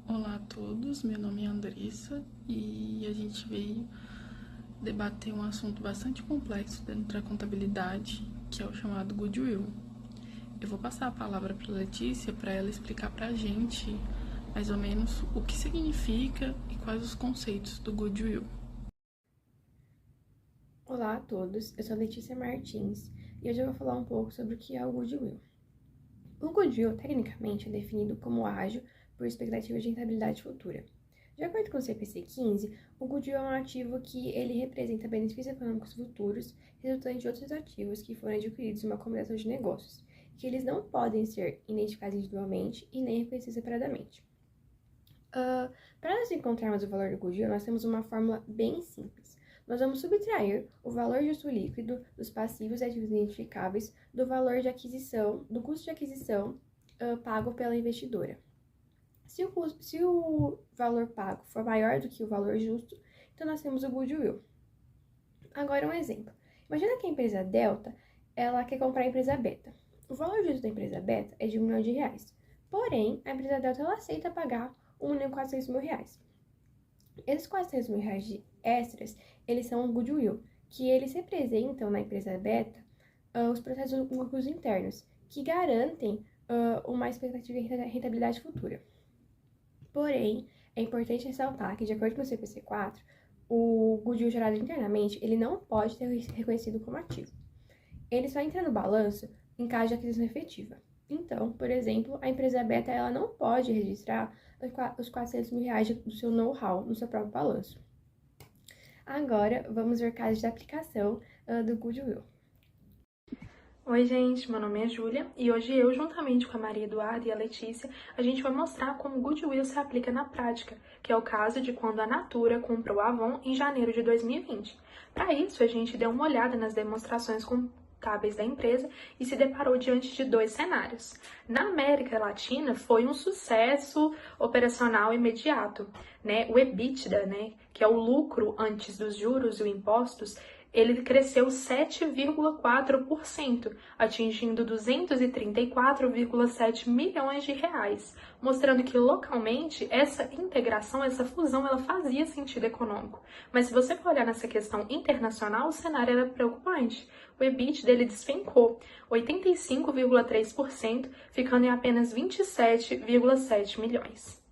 Olá a todos, meu nome é Andressa e a gente veio debater um assunto bastante complexo dentro da contabilidade, que é o chamado Goodwill. Eu vou passar a palavra para a Letícia para ela explicar para a gente mais ou menos o que significa e quais os conceitos do Goodwill. Olá a todos, eu sou Letícia Martins e hoje eu vou falar um pouco sobre o que é o Goodwill. O Goodwill, tecnicamente, é definido como ágio por expectativa de rentabilidade futura. De acordo com o CPC 15, o Goodwill é um ativo que ele representa benefícios econômicos futuros resultantes de outros ativos que foram adquiridos em uma combinação de negócios, que eles não podem ser identificados individualmente e nem reconhecidos separadamente. Para nós encontrarmos o valor do Goodwill, nós temos uma fórmula bem simples. Nós vamos subtrair o valor justo líquido dos passivos e ativos identificáveis do valor de aquisição, do custo de aquisição pago pela investidora. Se o valor pago for maior do que o valor justo, então nós temos o Goodwill. Agora um exemplo. Imagina que a empresa Delta, ela quer comprar a empresa Beta. O valor justo da empresa Beta é de R$1 milhão. Porém, a empresa Delta ela aceita pagar R$1.400.000. Esses R$400.000 de extras, eles são um Goodwill, que eles representam na empresa Beta os processos de lucros internos, que garantem uma expectativa de rentabilidade futura. Porém, é importante ressaltar que, de acordo com o CPC 4, o Goodwill gerado internamente, ele não pode ser reconhecido como ativo. Ele só entra no balanço em caso de aquisição efetiva. Então, por exemplo, a empresa Beta ela não pode registrar os R$400.000 do seu know-how no seu próprio balanço. Agora, vamos ver casos de aplicação do Goodwill. Oi, gente, meu nome é Júlia e hoje eu, juntamente com a Maria Eduarda e a Letícia, a gente vai mostrar como o Goodwill se aplica na prática, que é o caso de quando a Natura comprou a Avon em janeiro de 2020. Para isso, a gente deu uma olhada nas demonstrações contábeis da empresa e se deparou diante de dois cenários. Na América Latina, foi um sucesso operacional imediato, né? O EBITDA, né, que é o lucro antes dos juros e impostos, ele cresceu 7,4%, atingindo 234,7 milhões de reais, mostrando que localmente essa integração, essa fusão, ela fazia sentido econômico. Mas se você for olhar nessa questão internacional, o cenário era preocupante. O EBIT dele despencou 85,3%, ficando em apenas 27,7 milhões.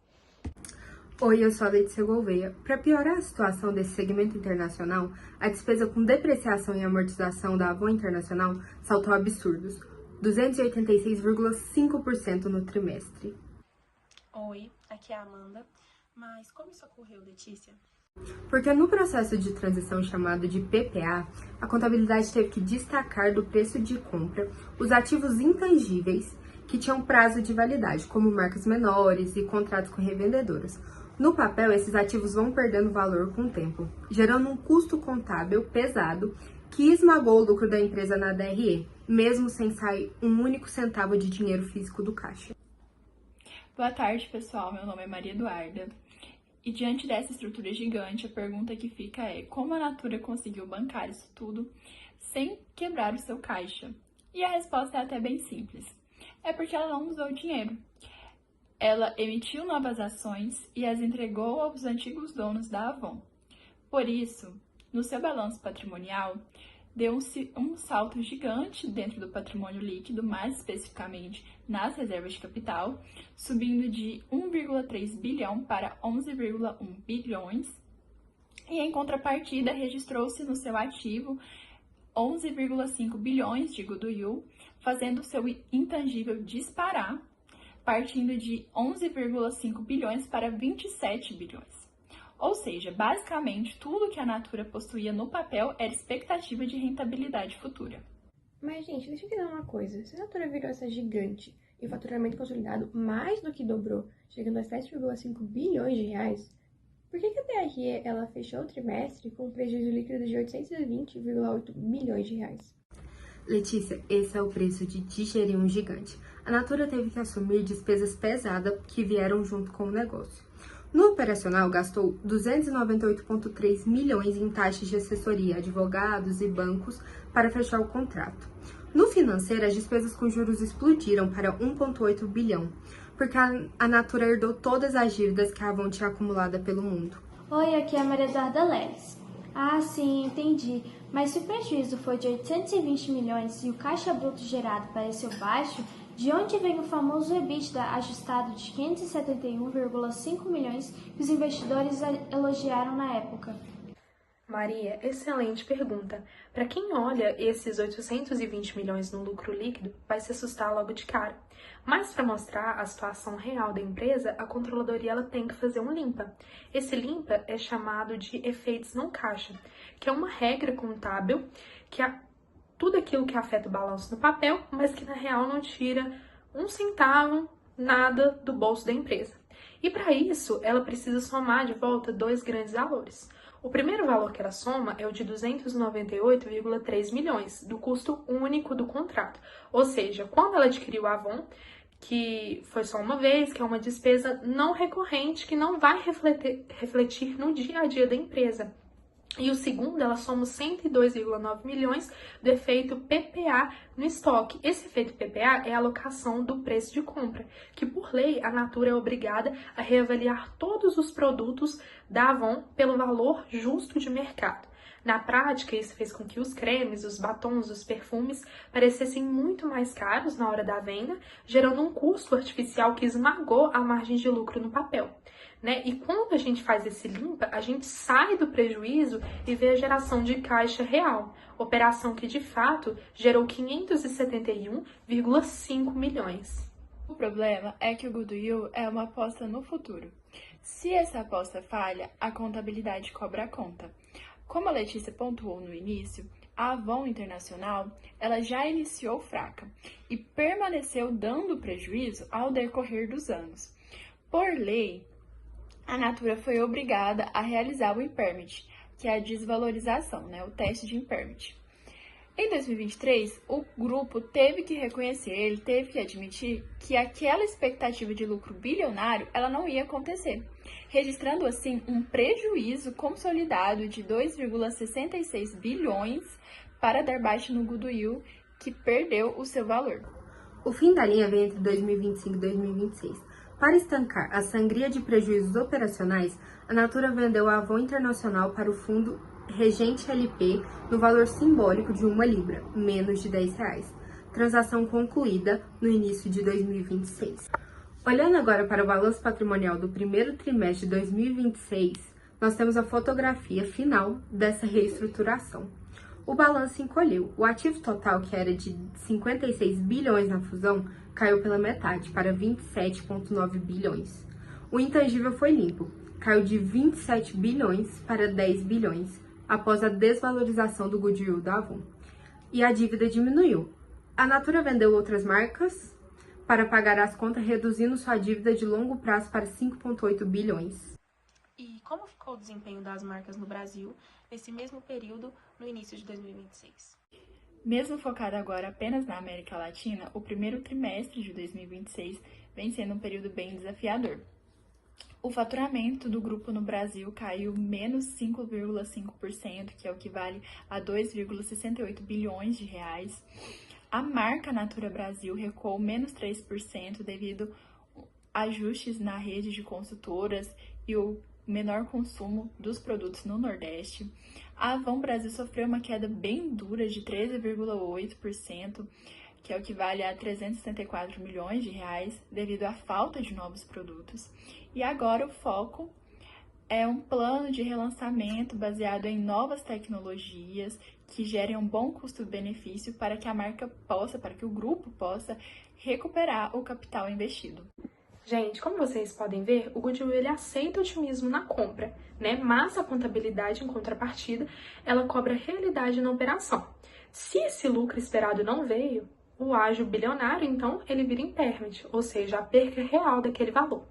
Oi, eu sou a Letícia Gouveia. Para piorar a situação desse segmento internacional, a despesa com depreciação e amortização da Avon Internacional saltou absurdos, 286,5% no trimestre. Oi, aqui é a Amanda. Mas como isso ocorreu, Letícia? Porque no processo de transição chamado de PPA, a contabilidade teve que destacar do preço de compra os ativos intangíveis que tinham prazo de validade, como marcas menores e contratos com revendedoras. No papel, esses ativos vão perdendo valor com o tempo, gerando um custo contábil pesado que esmagou o lucro da empresa na DRE, mesmo sem sair um único centavo de dinheiro físico do caixa. Boa tarde, pessoal. Meu nome é Maria Eduarda. E diante dessa estrutura gigante, a pergunta que fica é: como a Natura conseguiu bancar isso tudo sem quebrar o seu caixa? E a resposta é até bem simples. É porque ela não usou dinheiro. Ela emitiu novas ações e as entregou aos antigos donos da Avon. Por isso, no seu balanço patrimonial, deu-se um salto gigante dentro do patrimônio líquido, mais especificamente nas reservas de capital, subindo de 1,3 bilhão para 11,1 bilhões. E em contrapartida, registrou-se no seu ativo 11,5 bilhões de Goodwill, fazendo o seu intangível disparar, partindo de 11,5 bilhões para 27 bilhões. Ou seja, basicamente, tudo que a Natura possuía no papel era expectativa de rentabilidade futura. Mas, gente, deixa eu entender uma coisa. Se a Natura virou essa gigante e o faturamento consolidado mais do que dobrou, chegando a 7,5 bilhões de reais, por que a DRE ela fechou o trimestre com um prejuízo líquido de 820,8 milhões de reais? Letícia, esse é o preço de digerir um gigante. A Natura teve que assumir despesas pesadas que vieram junto com o negócio. No operacional, gastou 298,3 milhões em taxas de assessoria, advogados e bancos para fechar o contrato. No financeiro, as despesas com juros explodiram para 1,8 bilhão, porque a Natura herdou todas as dívidas que a Avon tinha acumulada pelo mundo. Oi, aqui é a Maria Eduarda Leles. Ah, sim, entendi. Mas se o prejuízo foi de 820 milhões e o caixa bruto gerado pareceu baixo, de onde vem o famoso EBITDA ajustado de 571,5 milhões que os investidores elogiaram na época? Maria, excelente pergunta. Para quem olha esses 820 milhões no lucro líquido, vai se assustar logo de cara. Mas para mostrar a situação real da empresa, a controladoria ela tem que fazer um limpa. Esse limpa é chamado de efeitos não caixa, que é uma regra contábil que tudo aquilo que afeta o balanço no papel, mas que na real não tira um centavo, nada do bolso da empresa. E para isso, ela precisa somar de volta dois grandes valores. O primeiro valor que ela soma é o de 298,3 milhões, do custo único do contrato. Ou seja, quando ela adquiriu a Avon, que foi só uma vez, que é uma despesa não recorrente, que não vai refletir no dia a dia da empresa. E o segundo, ela soma 102,9 milhões do efeito PPA no estoque. Esse efeito PPA é a alocação do preço de compra, que por lei a Natura é obrigada a reavaliar todos os produtos da Avon pelo valor justo de mercado. Na prática, isso fez com que os cremes, os batons, os perfumes parecessem muito mais caros na hora da venda, gerando um custo artificial que esmagou a margem de lucro no papel. E quando a gente faz esse limpa, a gente sai do prejuízo e vê a geração de caixa real, operação que de fato gerou 571,5 milhões. O problema é que o Goodwill é uma aposta no futuro. Se essa aposta falha, a contabilidade cobra a conta. Como a Letícia pontuou no início, a Avon Internacional ela já iniciou fraca e permaneceu dando prejuízo ao decorrer dos anos. Por lei, a Natura foi obrigada a realizar o impairment, que é a desvalorização, o teste de impairment. Em 2023, o grupo teve que reconhecer, ele teve que admitir que aquela expectativa de lucro bilionário ela não ia acontecer, registrando assim um prejuízo consolidado de 2,66 bilhões para dar baixa no Goodwill, que perdeu o seu valor. O fim da linha vem entre 2025 e 2026. Para estancar a sangria de prejuízos operacionais, a Natura vendeu a Avon Internacional para o fundo Regente LP no valor simbólico de 1 libra, menos de R$10. Transação concluída no início de 2026. Olhando agora para o balanço patrimonial do primeiro trimestre de 2026, nós temos a fotografia final dessa reestruturação. O balanço encolheu. O ativo total, que era de 56 bilhões na fusão, caiu pela metade, para 27,9 bilhões. O intangível foi limpo, caiu de 27 bilhões para 10 bilhões, após a desvalorização do Goodwill da Avon. E a dívida diminuiu. A Natura vendeu outras marcas para pagar as contas, reduzindo sua dívida de longo prazo para 5,8 bilhões. E como ficou o desempenho das marcas no Brasil nesse mesmo período no início de 2026? Mesmo focado agora apenas na América Latina, o primeiro trimestre de 2026 vem sendo um período bem desafiador. O faturamento do grupo no Brasil caiu menos 5,5%, que é o que vale a 2,68 bilhões de reais. A marca Natura Brasil recuou menos 3% devido a ajustes na rede de consultoras e o menor consumo dos produtos no Nordeste. A Avon Brasil sofreu uma queda bem dura de 13,8%, que é o que vale a 374 milhões de reais, devido à falta de novos produtos. E agora o foco é um plano de relançamento baseado em novas tecnologias que gerem um bom custo-benefício para que a marca possa, para que o grupo possa recuperar o capital investido. Gente, como vocês podem ver, o Goodwill ele aceita otimismo na compra, Mas a contabilidade, em contrapartida, ela cobra realidade na operação. Se esse lucro esperado não veio, o ágio bilionário, então, ele vira impairment, ou seja, a perca real daquele valor.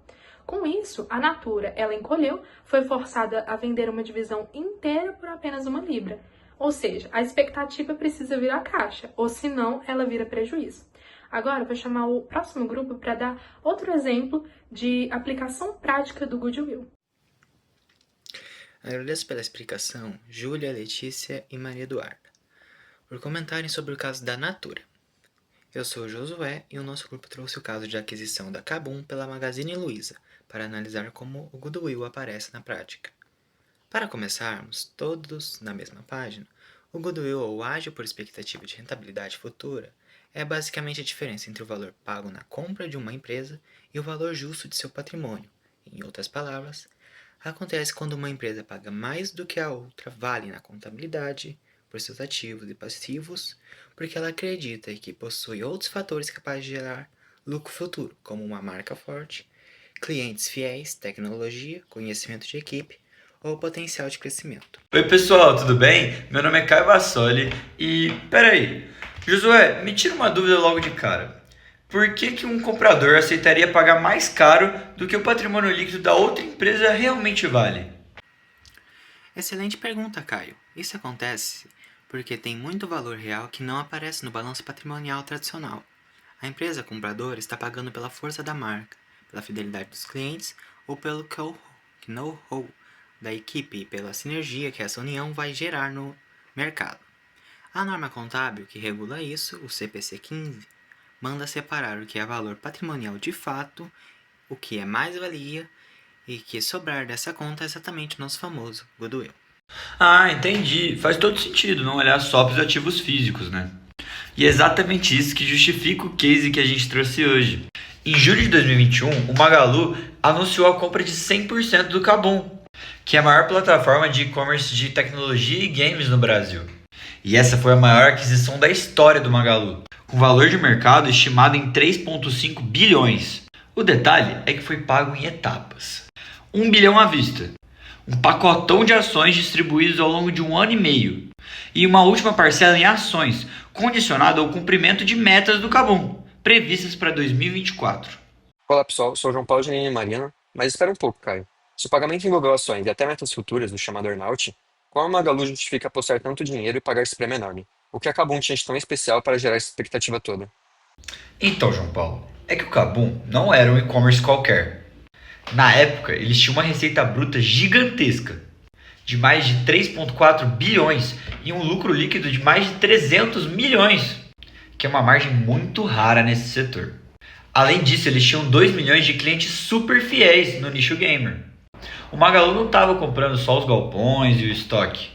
Com isso, a Natura, ela encolheu, foi forçada a vender uma divisão inteira por apenas 1 libra. Ou seja, a expectativa precisa virar caixa, ou senão ela vira prejuízo. Agora, eu vou chamar o próximo grupo para dar outro exemplo de aplicação prática do Goodwill. Agradeço pela explicação Júlia, Letícia e Maria Eduarda, por comentarem sobre o caso da Natura. Eu sou o Josué e o nosso grupo trouxe o caso de aquisição da Kabum pela Magazine Luiza para analisar como o goodwill aparece na prática. Para começarmos, todos na mesma página, o goodwill ou ágio por expectativa de rentabilidade futura é basicamente a diferença entre o valor pago na compra de uma empresa e o valor justo de seu patrimônio. Em outras palavras, acontece quando uma empresa paga mais do que a outra vale na contabilidade por seus ativos e passivos, porque ela acredita que possui outros fatores capazes de gerar lucro futuro, como uma marca forte, clientes fiéis, tecnologia, conhecimento de equipe ou potencial de crescimento. Oi pessoal, tudo bem? Meu nome é Caio Bassoli e... peraí, Josué, me tira uma dúvida logo de cara. Por que um comprador aceitaria pagar mais caro do que o patrimônio líquido da outra empresa realmente vale? Excelente pergunta, Caio. Isso acontece porque tem muito valor real que não aparece no balanço patrimonial tradicional. A empresa compradora está pagando pela força da marca, pela fidelidade dos clientes ou pelo know-how da equipe e pela sinergia que essa união vai gerar no mercado. A norma contábil que regula isso, o CPC 15, manda separar o que é valor patrimonial de fato, o que é mais-valia e que sobrar dessa conta é exatamente o nosso famoso goodwill. Ah, entendi. Faz todo sentido não olhar só para os ativos físicos, né? E é exatamente isso que justifica o case que a gente trouxe hoje. Em julho de 2021, o Magalu anunciou a compra de 100% do Kabum, que é a maior plataforma de e-commerce de tecnologia e games no Brasil. E essa foi a maior aquisição da história do Magalu, com valor de mercado estimado em 3,5 bilhões. O detalhe é que foi pago em etapas. 1 bilhão à vista, um pacotão de ações distribuídos ao longo de 1 ano e meio, e uma última parcela em ações, condicionada ao cumprimento de metas do Kabum, previstas para 2024. Olá pessoal, sou o João Paulo Janine Marino, mas espera um pouco, Caio. Se o pagamento envolveu ações e até metas futuras, do chamado earnout, como a Magalu justifica apostar tanto dinheiro e pagar esse prêmio enorme? O que a Kabum tinha de tão especial para gerar essa expectativa toda? Então, João Paulo, é que o Kabum não era um e-commerce qualquer. Na época, eles tinham uma receita bruta gigantesca, de mais de 3,4 bilhões e um lucro líquido de mais de 300 milhões, que é uma margem muito rara nesse setor. Além disso, eles tinham 2 milhões de clientes super fiéis no nicho gamer. O Magalu não estava comprando só os galpões e o estoque.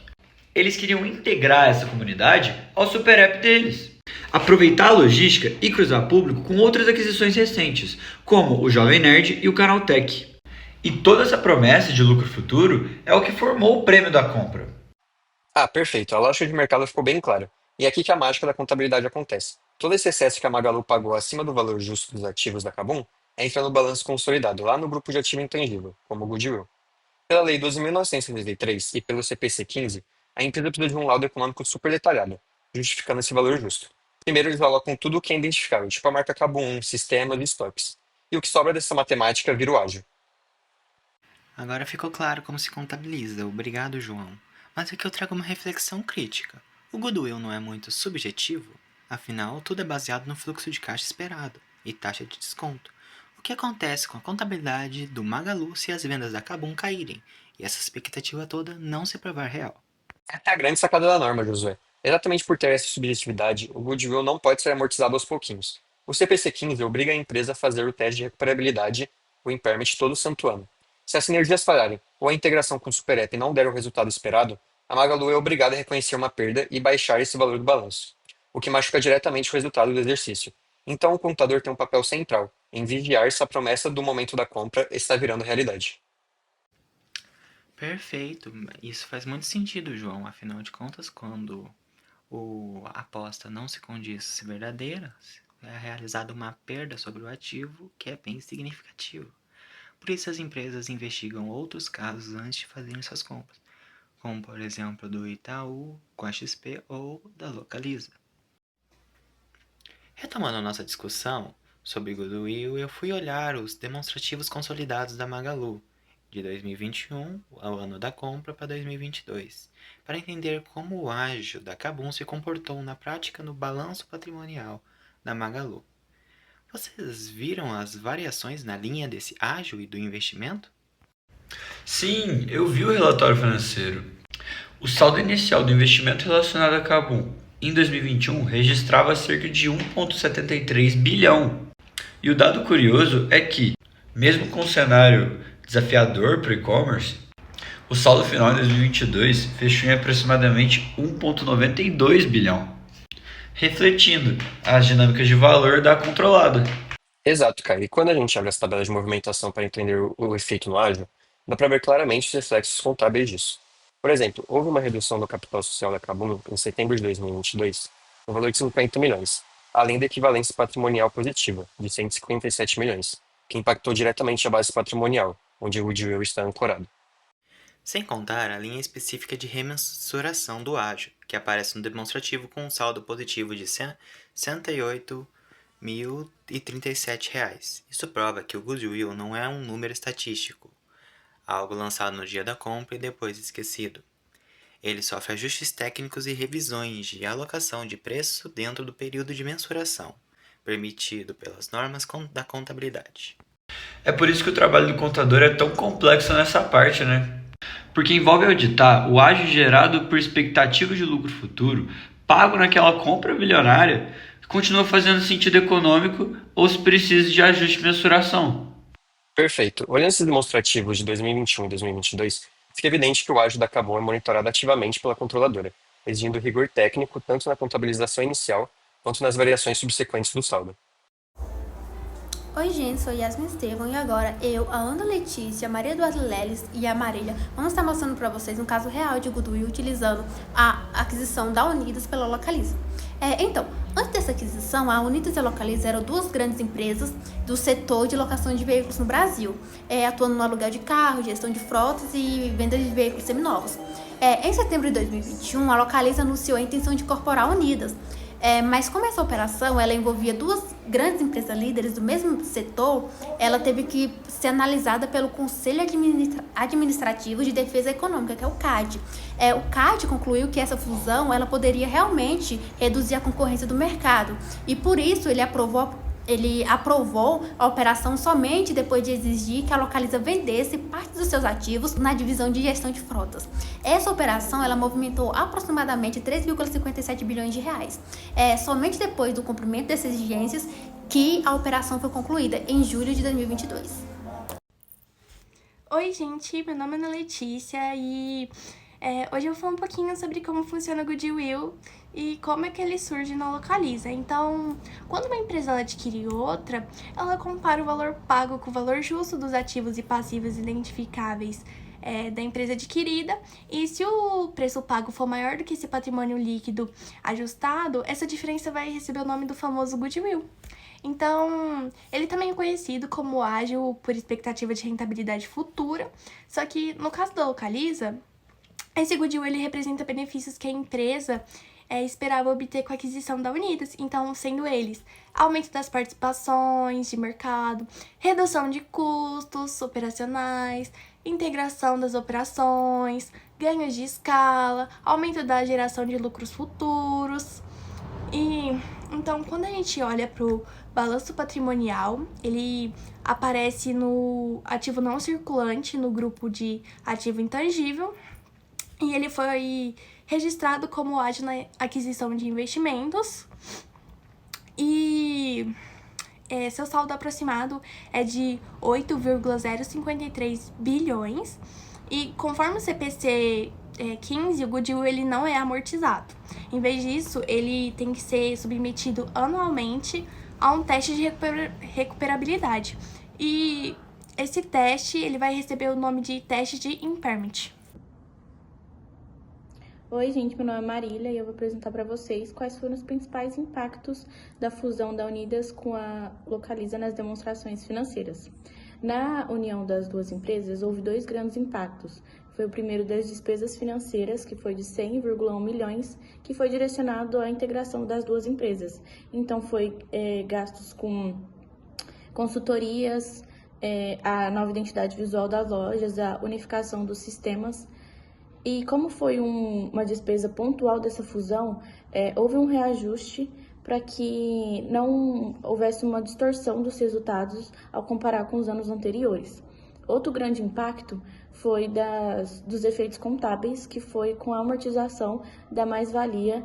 Eles queriam integrar essa comunidade ao super app deles, aproveitar a logística e cruzar público com outras aquisições recentes, como o Jovem Nerd e o Canaltech. E toda essa promessa de lucro futuro é o que formou o prêmio da compra. Ah, perfeito, a lógica de mercado ficou bem clara. E é aqui que a mágica da contabilidade acontece. Todo esse excesso que a Magalu pagou acima do valor justo dos ativos da Kabum entra no balanço consolidado, lá no grupo de ativo intangível, como o goodwill. Pela Lei 12.973 e pelo CPC 15, a empresa precisa de um laudo econômico super detalhado, justificando esse valor justo. Primeiro eles alocam tudo o que é identificável, tipo a marca Kabum, sistemas e estoques. E o que sobra dessa matemática vira o ágio. Agora ficou claro como se contabiliza. Obrigado, João. Mas aqui eu trago uma reflexão crítica. O goodwill não é muito subjetivo? Afinal, tudo é baseado no fluxo de caixa esperado e taxa de desconto. O que acontece com a contabilidade do Magalu se as vendas da Kabum caírem e essa expectativa toda não se provar real? Essa é a grande sacada da norma, Josué. Exatamente por ter essa subjetividade, o goodwill não pode ser amortizado aos pouquinhos. O CPC 15 obriga a empresa a fazer o teste de recuperabilidade, o impairment, todo santo ano. Se as sinergias falharem ou a integração com o Super App não der o resultado esperado, a Magalu é obrigada a reconhecer uma perda e baixar esse valor do balanço, o que machuca diretamente o resultado do exercício. Então o contador tem um papel central em vigiar se a promessa do momento da compra está virando realidade. Perfeito. Isso faz muito sentido, João. Afinal de contas, quando a aposta não se condiz se verdadeira, é realizada uma perda sobre o ativo que é bem significativo. Por isso as empresas investigam outros casos antes de fazerem suas compras, como por exemplo do Itaú, com a XP ou da Localiza. Retomando a nossa discussão sobre goodwill, eu fui olhar os demonstrativos consolidados da Magalu, de 2021, ao ano da compra, para 2022, para entender como o ágio da Kabum se comportou na prática no balanço patrimonial da Magalu. Vocês viram as variações na linha desse ágio e do investimento? Sim, eu vi o relatório financeiro. O saldo inicial do investimento relacionado a Kabum em 2021 registrava cerca de 1,73 bilhão. E o dado curioso é que, mesmo com um cenário desafiador para o e-commerce, o saldo final em 2022 fechou em aproximadamente 1,92 bilhão, refletindo as dinâmicas de valor da controlada. Exato, Caio. E quando a gente abre as tabelas de movimentação para entender o efeito no ágio, dá para ver claramente os reflexos contábeis disso. Por exemplo, houve uma redução do capital social da Kabum em setembro de 2022, no valor de 50 milhões, além da equivalência patrimonial positiva, de 157 milhões, que impactou diretamente a base patrimonial, onde o goodwill está ancorado. Sem contar a linha específica de remensuração do ágio, que aparece no demonstrativo com um saldo positivo de R$ 108.037. Isso prova que o goodwill não é um número estatístico, algo lançado no dia da compra e depois esquecido. Ele sofre ajustes técnicos e revisões de alocação de preço dentro do período de mensuração, permitido pelas normas da contabilidade. É por isso que o trabalho do contador é tão complexo nessa parte, né? Porque envolve auditar o ágio gerado por expectativa de lucro futuro, pago naquela compra bilionária, que continua fazendo sentido econômico ou se precisa de ajuste de mensuração. Perfeito. Olhando esses demonstrativos de 2021 e 2022, fica evidente que o ágio da Kabum é monitorado ativamente pela controladora, exigindo rigor técnico tanto na contabilização inicial quanto nas variações subsequentes do saldo. Oi gente, sou Yasmin Estevam e agora eu, a Ana Letícia, a Maria Eduarda Leles e a Marília vamos estar mostrando para vocês um caso real de goodwill utilizando a aquisição da Unidas pela Localiza. Então, antes dessa aquisição, a Unidas e a Localiza eram duas grandes empresas do setor de locação de veículos no Brasil, atuando no aluguel de carros, gestão de frotas e venda de veículos seminovos. Em setembro de 2021, a Localiza anunciou a intenção de incorporar a Unidas. Mas como essa operação ela envolvia duas grandes empresas líderes do mesmo setor, ela teve que ser analisada pelo Conselho Administrativo de Defesa Econômica, que é o CAD. O CAD concluiu que essa fusão ela poderia realmente reduzir a concorrência do mercado e por isso ele aprovou a operação somente depois de exigir que a Localiza vendesse parte dos seus ativos na divisão de gestão de frotas. Essa operação ela movimentou aproximadamente 3,57 bilhões de reais. Somente depois do cumprimento dessas exigências que a operação foi concluída em julho de 2022. Oi gente, meu nome é Ana Letícia e hoje eu vou falar um pouquinho sobre como funciona o goodwill e como é que ele surge na Localiza. Então, quando uma empresa ela adquire outra, ela compara o valor pago com o valor justo dos ativos e passivos identificáveis da empresa adquirida, e se o preço pago for maior do que esse patrimônio líquido ajustado, essa diferença vai receber o nome do famoso goodwill. Então, ele também é conhecido como ágio por expectativa de rentabilidade futura, só que no caso da Localiza, esse goodwill ele representa benefícios que a empresa esperava obter com a aquisição da Unidas, então sendo eles aumento das participações de mercado, redução de custos operacionais, integração das operações, ganhos de escala, aumento da geração de lucros futuros. E então quando a gente olha para o balanço patrimonial, ele aparece no ativo não circulante, no grupo de ativo intangível, e ele foi registrado como ágio na aquisição de investimentos. E seu saldo aproximado é de 8,053 bilhões. E conforme o CPC 15, o goodwill ele não é amortizado. Em vez disso, ele tem que ser submetido anualmente a um teste de recuperabilidade. E esse teste ele vai receber o nome de teste de impairment. Oi gente, meu nome é Marília e eu vou apresentar para vocês quais foram os principais impactos da fusão da Unidas com a Localiza nas demonstrações financeiras. Na união das duas empresas, houve dois grandes impactos. Foi o primeiro das despesas financeiras, que foi de 100,1 milhões, que foi direcionado à integração das duas empresas. Então, foi gastos com consultorias, a nova identidade visual das lojas, a unificação dos sistemas. E como foi uma despesa pontual dessa fusão, houve um reajuste para que não houvesse uma distorção dos resultados ao comparar com os anos anteriores. Outro grande impacto foi dos efeitos contábeis, que foi com a amortização da mais-valia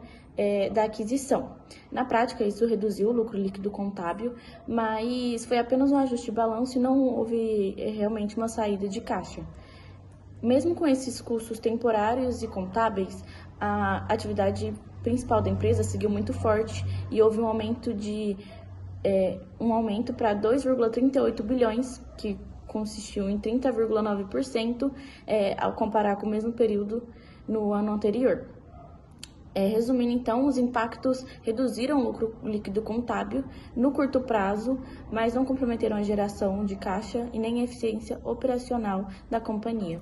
da aquisição. Na prática, isso reduziu o lucro líquido contábil, mas foi apenas um ajuste de balanço e não houve realmente uma saída de caixa. Mesmo com esses custos temporários e contábeis, a atividade principal da empresa seguiu muito forte e houve um aumento para 2,38 bilhões, que consistiu em 30,9% ao comparar com o mesmo período no ano anterior. Resumindo, então, os impactos reduziram o lucro líquido contábil no curto prazo, mas não comprometeram a geração de caixa e nem a eficiência operacional da companhia.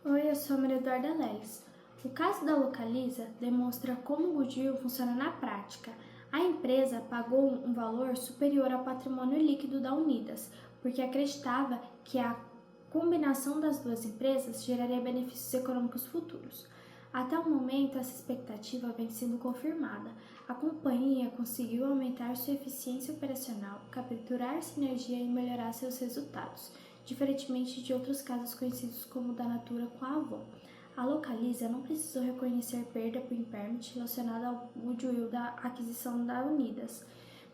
Oi, eu sou a Maria Eduarda Leles. O caso da Localiza demonstra como o goodwill funciona na prática. A empresa pagou um valor superior ao patrimônio líquido da Unidas, porque acreditava que a combinação das duas empresas geraria benefícios econômicos futuros. Até o momento, essa expectativa vem sendo confirmada. A companhia conseguiu aumentar sua eficiência operacional, capturar sinergia e melhorar seus resultados, diferentemente de outros casos conhecidos como o da Natura com a Avon. A Localiza não precisou reconhecer perda por impairment relacionada ao goodwill da aquisição da Unidas.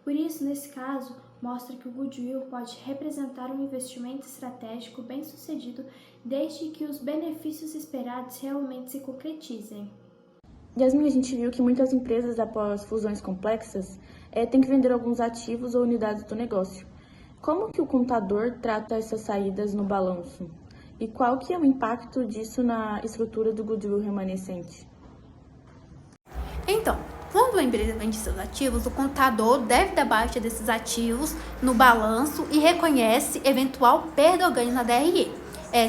Por isso, nesse caso, mostra que o goodwill pode representar um investimento estratégico bem-sucedido desde que os benefícios esperados realmente se concretizem. Yasmin, a gente viu que muitas empresas, após fusões complexas, têm que vender alguns ativos ou unidades do negócio. Como que o contador trata essas saídas no balanço? E qual que é o impacto disso na estrutura do goodwill remanescente? Então, quando a empresa vende seus ativos, o contador deve dar baixa desses ativos no balanço e reconhece eventual perda ou ganho na DRE.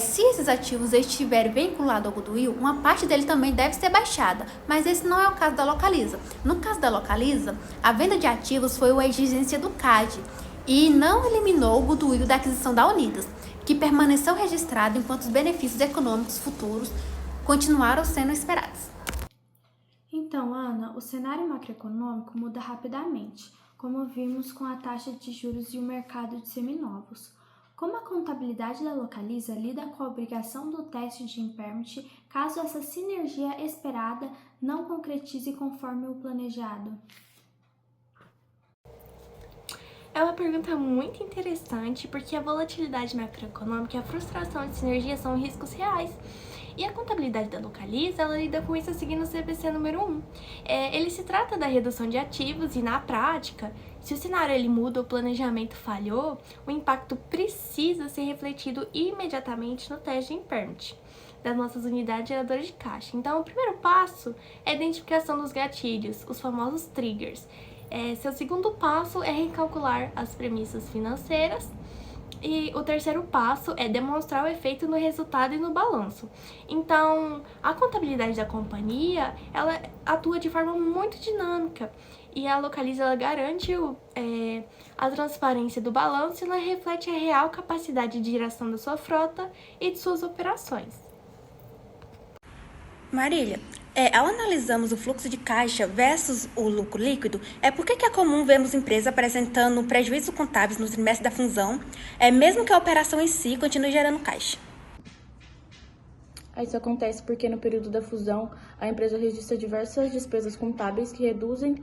Se esses ativos estiverem vinculados ao goodwill, uma parte dele também deve ser baixada, mas esse não é o caso da Localiza. No caso da Localiza, a venda de ativos foi uma exigência do CAD e não eliminou o goodwill da aquisição da Unidas, que permaneceu registrado enquanto os benefícios econômicos futuros continuaram sendo esperados. Então, Ana, o cenário macroeconômico muda rapidamente, como vimos com a taxa de juros e o mercado de seminovos. Como a contabilidade da Localiza lida com a obrigação do teste de impairment caso essa sinergia esperada não concretize conforme o planejado? É uma pergunta muito interessante porque a volatilidade macroeconômica e a frustração de sinergia são riscos reais. E a contabilidade da Localiza, ela lida com isso seguindo o CPC número 1. Ele se trata da redução de ativos e, na prática, se o cenário ele muda ou o planejamento falhou, o impacto precisa ser refletido imediatamente no teste de impairment das nossas unidades geradoras de caixa. Então, o primeiro passo é a identificação dos gatilhos, os famosos triggers. Seu segundo passo é recalcular as premissas financeiras. E o terceiro passo é demonstrar o efeito no resultado e no balanço. Então, a contabilidade da companhia, ela atua de forma muito dinâmica. E a Localiza, ela garante a transparência do balanço e ela reflete a real capacidade de geração da sua frota e de suas operações. Marília, ao analisarmos o fluxo de caixa versus o lucro líquido, por que é comum vermos empresas apresentando prejuízos contábeis no trimestre da fusão, mesmo que a operação em si continue gerando caixa? Isso acontece porque no período da fusão a empresa registra diversas despesas contábeis que reduzem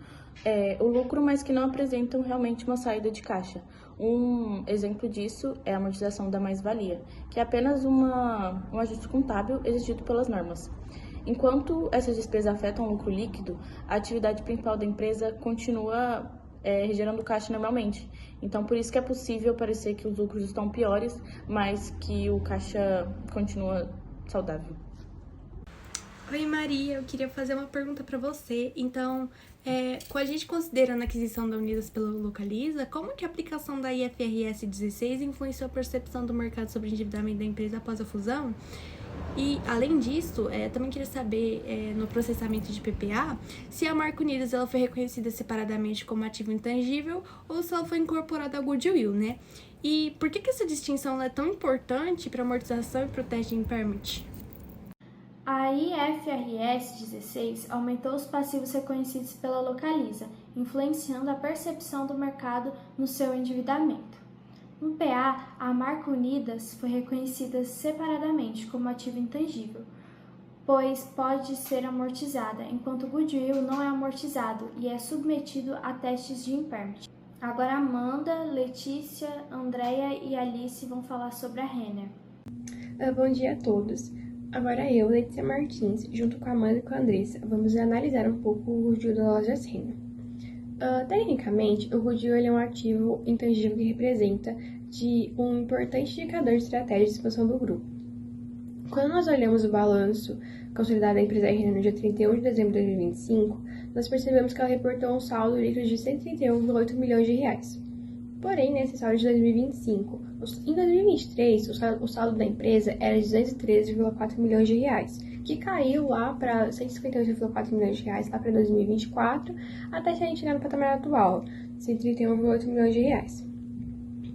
o lucro, mas que não apresentam realmente uma saída de caixa. Um exemplo disso é a amortização da mais-valia, que é apenas um ajuste contábil exigido pelas normas. Enquanto essas despesas afetam o lucro líquido, a atividade principal da empresa continua gerando caixa normalmente. Então, por isso que é possível parecer que os lucros estão piores, mas que o caixa continua saudável. Oi, Maria, eu queria fazer uma pergunta para você. Então, com a gente considerando a aquisição da Unidas pela Localiza, como que a aplicação da IFRS 16 influenciou a percepção do mercado sobre o endividamento da empresa após a fusão? E, além disso, também queria saber, no processamento de PPA, se a marca Unidas ela foi reconhecida separadamente como ativo intangível ou se ela foi incorporada ao goodwill, né? E por que essa distinção é tão importante para a amortização e para o teste de impairment? A IFRS 16 aumentou os passivos reconhecidos pela Localiza, influenciando a percepção do mercado no seu endividamento. No PA, a marca Unidas foi reconhecida separadamente como ativo intangível. pois pode ser amortizada, enquanto o goodwill não é amortizado e é submetido a testes de impairment. Agora Amanda, Letícia, Andréia e Alice vão falar sobre a Renner. Bom dia a todos. Agora eu, Letícia Martins, junto com a Amanda e com a Andressa, vamos analisar um pouco o goodwill da Lojas Renner. Tecnicamente, o goodwill é um ativo intangível que representa um importante indicador de estratégia de expansão do grupo. Quando nós olhamos o balanço consolidado da empresa Renner no dia 31 de dezembro de 2025, nós percebemos que ela reportou um saldo líquido de 131,8 milhões de reais. Porém, nesse saldo de 2025, em 2023, o saldo da empresa era de 213,4 milhões de reais, que caiu lá para 158,4 milhões de reais lá para 2024, até chegar no patamar atual, 131,8 milhões de reais.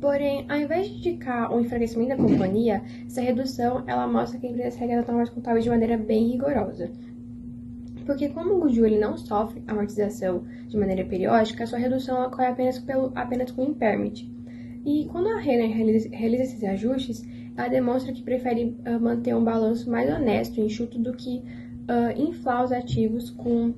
Porém, ao invés de indicar um enfraquecimento da companhia, essa redução ela mostra que a empresa segue as normas contábeis de maneira bem rigorosa. Porque como o goodwill ele não sofre amortização de maneira periódica, a sua redução ocorre apenas com impairment. E quando a Renner realiza esses ajustes, ela demonstra que prefere manter um balanço mais honesto e enxuto do que inflar os ativos com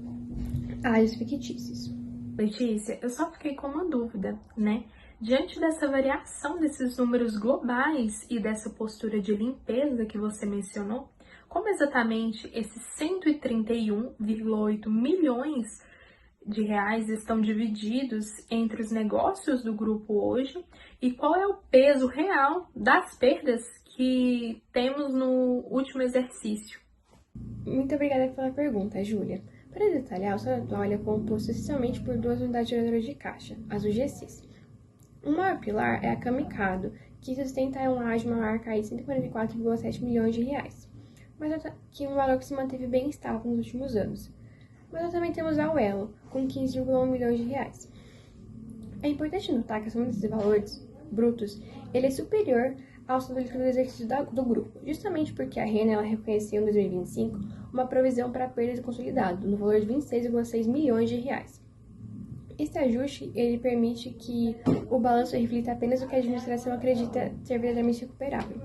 áreas fictícias. Letícia, eu só fiquei com uma dúvida, né? Diante dessa variação desses números globais e dessa postura de limpeza que você mencionou, como exatamente esses 131,8 milhões de reais estão divididos entre os negócios do grupo hoje e qual é o peso real das perdas que temos no último exercício? Muito obrigada pela pergunta, Júlia. Para detalhar, o saldo atual é composto essencialmente por duas unidades geradoras de caixa, as UGCs. O maior pilar é a Camicado, que sustenta um ágio maior de 144,7 milhões de reais, mas que um valor que se manteve bem estável nos últimos anos. Mas nós também temos a Uelo, com 15,1 milhões de reais. É importante notar que a soma desses valores brutos ele é superior ao saldo líquido do exercício do grupo, justamente porque a Renner ela reconheceu em 2025 uma provisão para perdas consolidado, no valor de 26,6 milhões de reais. Esse ajuste ele permite que o balanço reflita apenas o que a administração acredita ser verdadeiramente recuperável.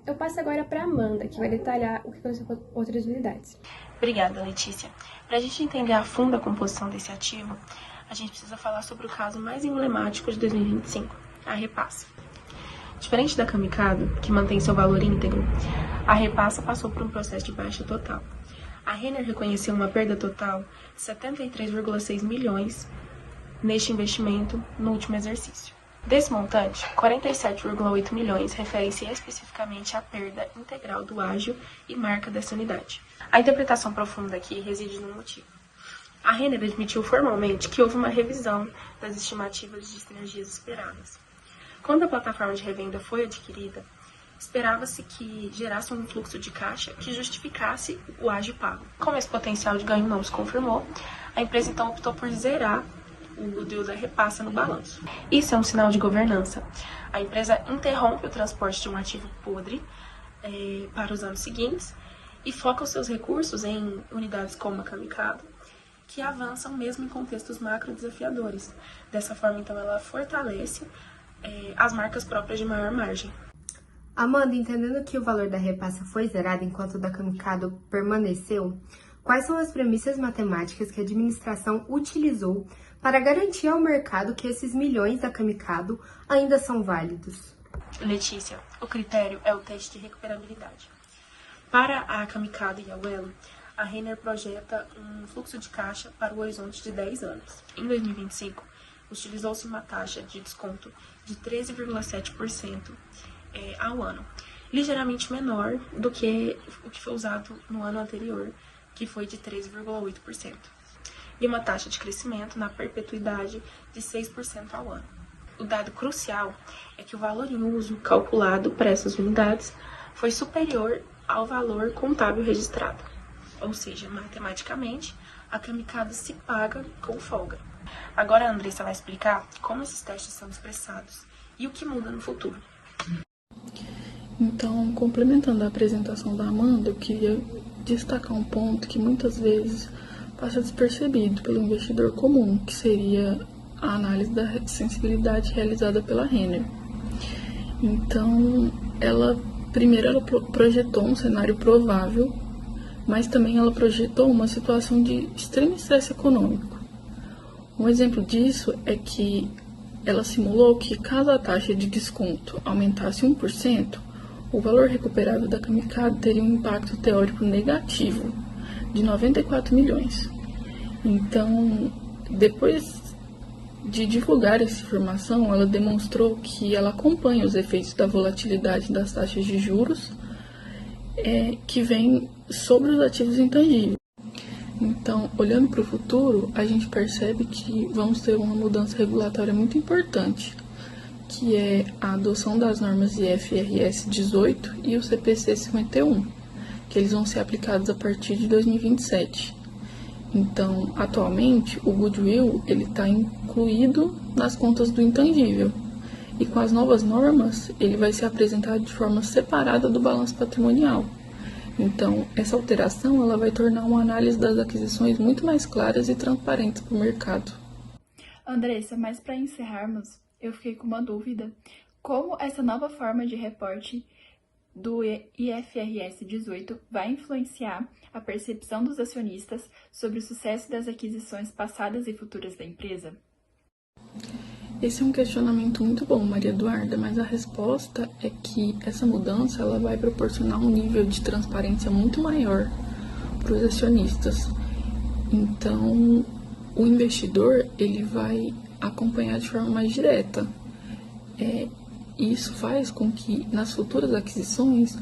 Eu passo agora para Amanda, que vai detalhar o que aconteceu com outras unidades. Obrigada, Letícia. Para a gente entender a fundo a composição desse ativo, a gente precisa falar sobre o caso mais emblemático de 2025, a Repassa. Diferente da Camicado, que mantém seu valor íntegro, a Repassa passou por um processo de baixa total. A Renner reconheceu uma perda total de 73,6 milhões neste investimento no último exercício. Desse montante, 47,8 milhões refere-se especificamente à perda integral do ágio e marca dessa unidade. A interpretação profunda aqui reside no motivo. A Renner admitiu formalmente que houve uma revisão das estimativas de sinergias esperadas. Quando a plataforma de revenda foi adquirida, esperava-se que gerasse um fluxo de caixa que justificasse o ágio pago. Como esse potencial de ganho não se confirmou, a empresa então optou por zerar o goodwill da Repassa no balanço. Isso é um sinal de governança. A empresa interrompe o transporte de um ativo podre para os anos seguintes e foca os seus recursos em unidades como a Camicado, que avançam mesmo em contextos macro desafiadores. Dessa forma, então, ela fortalece as marcas próprias de maior margem. Amanda, entendendo que o valor da Repassa foi zerado enquanto o da Camicado permaneceu, quais são as premissas matemáticas que a administração utilizou para garantir ao mercado que esses milhões da Camicado ainda são válidos? Letícia, o critério é o teste de recuperabilidade. Para a Camicado e a Uelo, a Renner projeta um fluxo de caixa para o horizonte de 10 anos. Em 2025, utilizou-se uma taxa de desconto de 13,7% ao ano, ligeiramente menor do que o que foi usado no ano anterior, que foi de 13,8%, e uma taxa de crescimento na perpetuidade de 6% ao ano. O dado crucial é que o valor em uso calculado para essas unidades foi superior ao valor contábil registrado, ou seja, matematicamente, a Camicado se paga com folga. Agora a Andressa vai explicar como esses testes são expressados e o que muda no futuro. Então, complementando a apresentação da Amanda, eu queria destacar um ponto que muitas vezes passa despercebido pelo investidor comum, que seria a análise da sensibilidade realizada pela Renner. Então, ela projetou um cenário provável mas também ela projetou uma situação de extremo estresse econômico. Um exemplo disso é que ela simulou que caso a taxa de desconto aumentasse 1%, o valor recuperável da Camicado teria um impacto teórico negativo de 94 milhões. Então, depois de divulgar essa informação, ela demonstrou que ela acompanha os efeitos da volatilidade das taxas de juros que vem sobre os ativos intangíveis. Então, olhando para o futuro, a gente percebe que vamos ter uma mudança regulatória muito importante, que é a adoção das normas IFRS 18 e o CPC 51, que eles vão ser aplicados a partir de 2027. Então, atualmente, o goodwill está incluído nas contas do intangível. E com as novas normas, ele vai ser apresentado de forma separada do balanço patrimonial. Então, essa alteração ela vai tornar uma análise das aquisições muito mais claras e transparentes para o mercado. Andressa, mas para encerrarmos, eu fiquei com uma dúvida. Como essa nova forma de reporte do IFRS 18 vai influenciar a percepção dos acionistas sobre o sucesso das aquisições passadas e futuras da empresa? Esse é um questionamento muito bom, Maria Eduarda, mas a resposta é que essa mudança ela vai proporcionar um nível de transparência muito maior para os acionistas. Então, o investidor ele vai acompanhar de forma mais direta. Isso faz com que nas futuras aquisições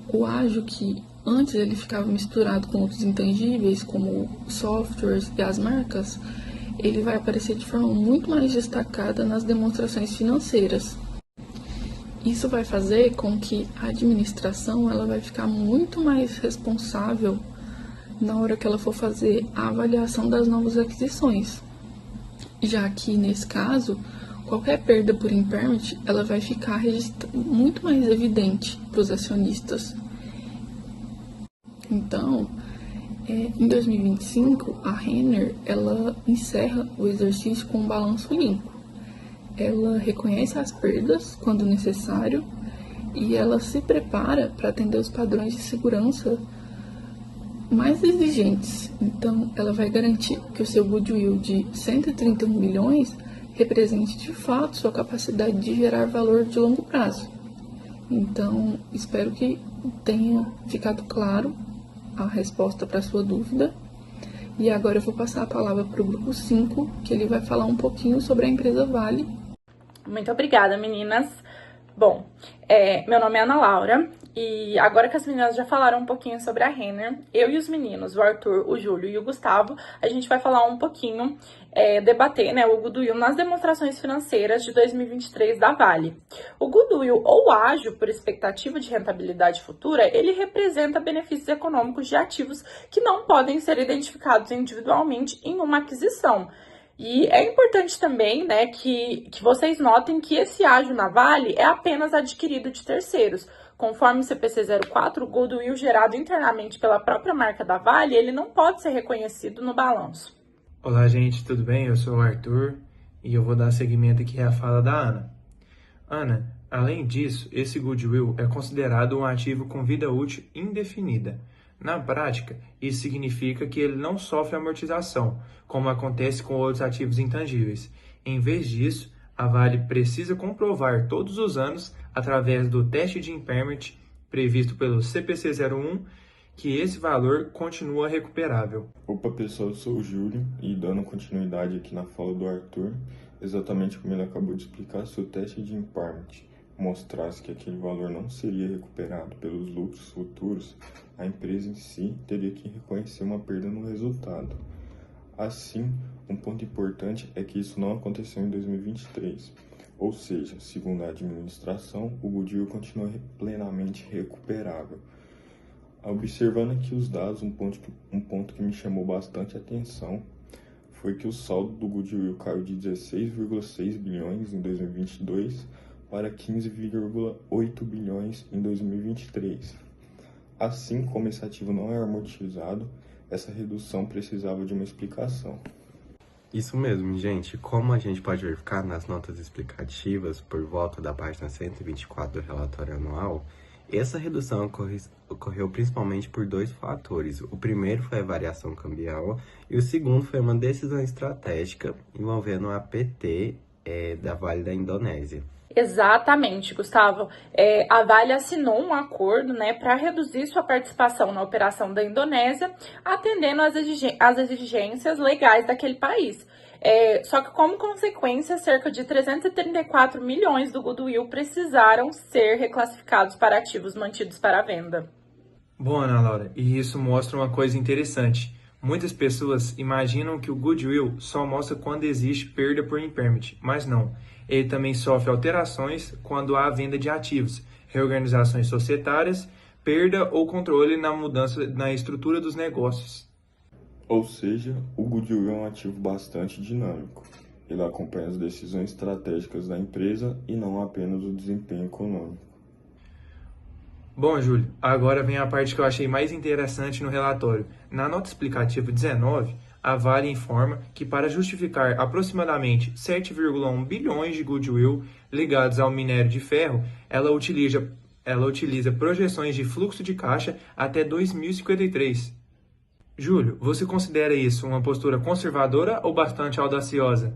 o ágio que antes ele ficava misturado com outros intangíveis, como softwares e as marcas, ele vai aparecer de forma muito mais destacada nas demonstrações financeiras. Isso vai fazer com que a administração ela vai ficar muito mais responsável na hora que ela for fazer a avaliação das novas aquisições. Já que, nesse caso, qualquer perda por impairment ela vai ficar muito mais evidente para os acionistas. Então, em 2025, a Renner ela encerra o exercício com um balanço limpo. Ela reconhece as perdas quando necessário e ela se prepara para atender os padrões de segurança mais exigentes. Então, ela vai garantir que o seu goodwill de 131 milhões represente de fato sua capacidade de gerar valor de longo prazo. Então, espero que tenha ficado claro a resposta para a sua dúvida. E agora eu vou passar a palavra para o grupo 5, que ele vai falar um pouquinho sobre a empresa Vale. Muito obrigada, meninas. Bom, meu nome é Ana Laura e agora que as meninas já falaram um pouquinho sobre a Renner, eu e os meninos, o Arthur, o Júlio e o Gustavo, a gente vai falar um pouquinho, debater o goodwill nas demonstrações financeiras de 2023 da Vale. O goodwill ou ágio por expectativa de rentabilidade futura, ele representa benefícios econômicos de ativos que não podem ser identificados individualmente em uma aquisição. E é importante também, que vocês notem que esse ágio na Vale é apenas adquirido de terceiros. Conforme o CPC 04, o goodwill gerado internamente pela própria marca da Vale, ele não pode ser reconhecido no balanço. Olá, gente, tudo bem? Eu sou o Arthur e eu vou dar seguimento aqui à fala da Ana. Ana, além disso, esse goodwill é considerado um ativo com vida útil indefinida. Na prática, isso significa que ele não sofre amortização, como acontece com outros ativos intangíveis. Em vez disso, a Vale precisa comprovar todos os anos, através do teste de impairment previsto pelo CPC 01, que esse valor continua recuperável. Opa pessoal, eu sou o Júlio e dando continuidade aqui na fala do Arthur, exatamente como ele acabou de explicar, se o teste de impairment mostrasse que aquele valor não seria recuperado pelos lucros futuros, a empresa em si teria que reconhecer uma perda no resultado. Assim, um ponto importante é que isso não aconteceu em 2023, ou seja, segundo a administração, o goodwill continua plenamente recuperável. Observando aqui os dados, um ponto que me chamou bastante atenção foi que o saldo do goodwill caiu de 16,6 bilhões em 2022 para 15,8 bilhões em 2023. Assim como esse ativo não é amortizado, essa redução precisava de uma explicação. Isso mesmo, gente. Como a gente pode verificar nas notas explicativas por volta da página 124 do relatório anual, Essa redução ocorreu principalmente por dois fatores. O primeiro foi a variação cambial e o segundo foi uma decisão estratégica envolvendo a PT da Vale da Indonésia. Exatamente, Gustavo. A Vale assinou um acordo, para reduzir sua participação na operação da Indonésia, atendendo às exigências legais daquele país. Só que, como consequência, cerca de 334 milhões do goodwill precisaram ser reclassificados para ativos mantidos para venda. Bom, Ana Laura, e isso mostra uma coisa interessante. Muitas pessoas imaginam que o goodwill só mostra quando existe perda por impairment, mas não. Ele também sofre alterações quando há venda de ativos, reorganizações societárias, perda ou controle na mudança na estrutura dos negócios. Ou seja, o goodwill é um ativo bastante dinâmico. Ele acompanha as decisões estratégicas da empresa e não apenas o desempenho econômico. Bom, Júlio, agora vem a parte que eu achei mais interessante no relatório. Na nota explicativa 19, a Vale informa que para justificar aproximadamente 7,1 bilhões de goodwill ligados ao minério de ferro, ela utiliza projeções de fluxo de caixa até 2053. Júlio, você considera isso uma postura conservadora ou bastante audaciosa?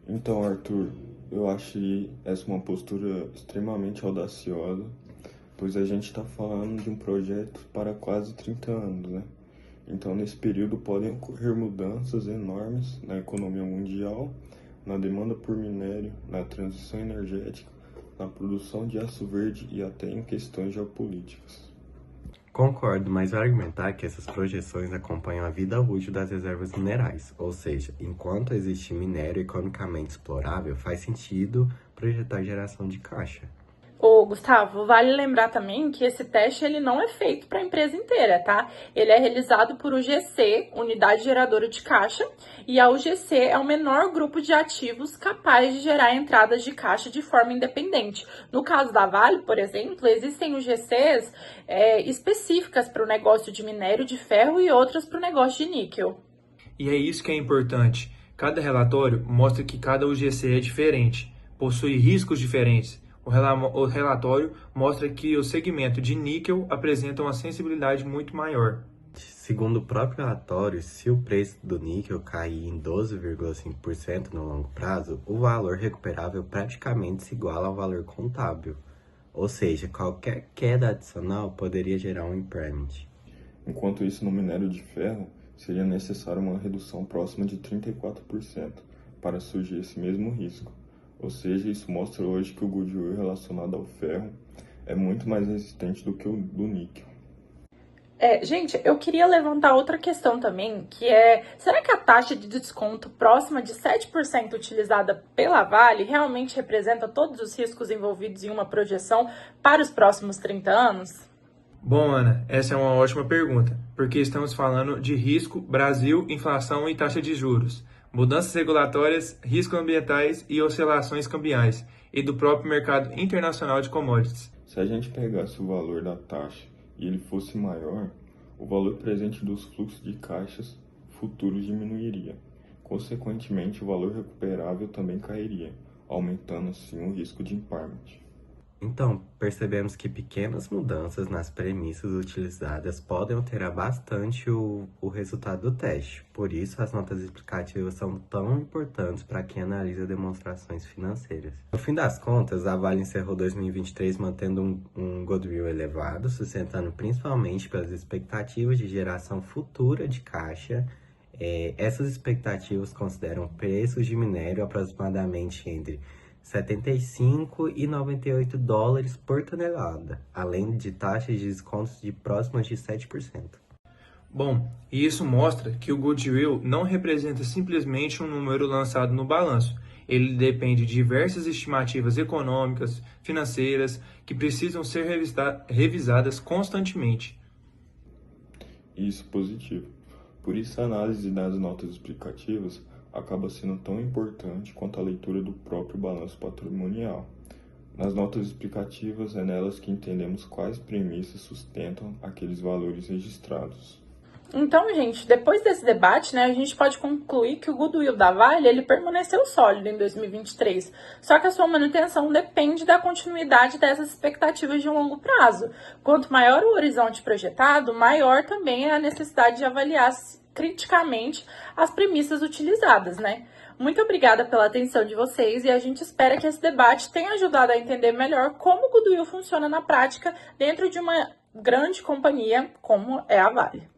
Então, Arthur, eu achei essa uma postura extremamente audaciosa, pois a gente está falando de um projeto para quase 30 anos, né? Então, nesse período podem ocorrer mudanças enormes na economia mundial, na demanda por minério, na transição energética, na produção de aço verde e até em questões geopolíticas. Concordo, mas vai argumentar que essas projeções acompanham a vida útil das reservas minerais, ou seja, enquanto existe minério economicamente explorável, faz sentido projetar geração de caixa. Ô, Gustavo, vale lembrar também que esse teste ele não é feito para a empresa inteira, tá? Ele é realizado por UGC, Unidade Geradora de Caixa, e a UGC é o menor grupo de ativos capaz de gerar entradas de caixa de forma independente. No caso da Vale, por exemplo, existem UGCs específicas para o negócio de minério de ferro e outras para o negócio de níquel. E é isso que é importante. Cada relatório mostra que cada UGC é diferente, possui riscos diferentes. O relatório mostra que o segmento de níquel apresenta uma sensibilidade muito maior. Segundo o próprio relatório, se o preço do níquel cair em 12,5% no longo prazo, o valor recuperável praticamente se iguala ao valor contábil. Ou seja, qualquer queda adicional poderia gerar um impairment. Enquanto isso, no minério de ferro, seria necessária uma redução próxima de 34% para surgir esse mesmo risco. Ou seja, isso mostra hoje que o goodwill relacionado ao ferro é muito mais resistente do que o do níquel. Gente, eu queria levantar outra questão também, que é, será que a taxa de desconto próxima de 7% utilizada pela Vale realmente representa todos os riscos envolvidos em uma projeção para os próximos 30 anos? Bom, Ana, essa é uma ótima pergunta, porque estamos falando de risco, Brasil, inflação e taxa de juros, mudanças regulatórias, riscos ambientais e oscilações cambiais, e do próprio mercado internacional de commodities. Se a gente pegasse o valor da taxa e ele fosse maior, o valor presente dos fluxos de caixas futuros diminuiria. Consequentemente, o valor recuperável também cairia, aumentando assim o risco de impairment. Então, percebemos que pequenas mudanças nas premissas utilizadas podem alterar bastante o resultado do teste. Por isso, as notas explicativas são tão importantes para quem analisa demonstrações financeiras. No fim das contas, a Vale encerrou 2023 mantendo um goodwill elevado, sustentando principalmente pelas expectativas de geração futura de caixa. Essas expectativas consideram preços de minério aproximadamente entre 75 e 98 dólares por tonelada, além de taxas de descontos de próximas de 7%. Bom, e isso mostra que o goodwill não representa simplesmente um número lançado no balanço. Ele depende de diversas estimativas econômicas, financeiras, que precisam ser revisadas constantemente. Isso é positivo. Por isso a análise das notas explicativas acaba sendo tão importante quanto a leitura do próprio balanço patrimonial. Nas notas explicativas, é nelas que entendemos quais premissas sustentam aqueles valores registrados. Então, gente, depois desse debate, né, a gente pode concluir que o goodwill da Vale, ele permaneceu sólido em 2023, só que a sua manutenção depende da continuidade dessas expectativas de um longo prazo. Quanto maior o horizonte projetado, maior também é a necessidade de avaliar criticamente as premissas utilizadas, né? Muito obrigada pela atenção de vocês e a gente espera que esse debate tenha ajudado a entender melhor como o goodwill funciona na prática dentro de uma grande companhia como é a Vale.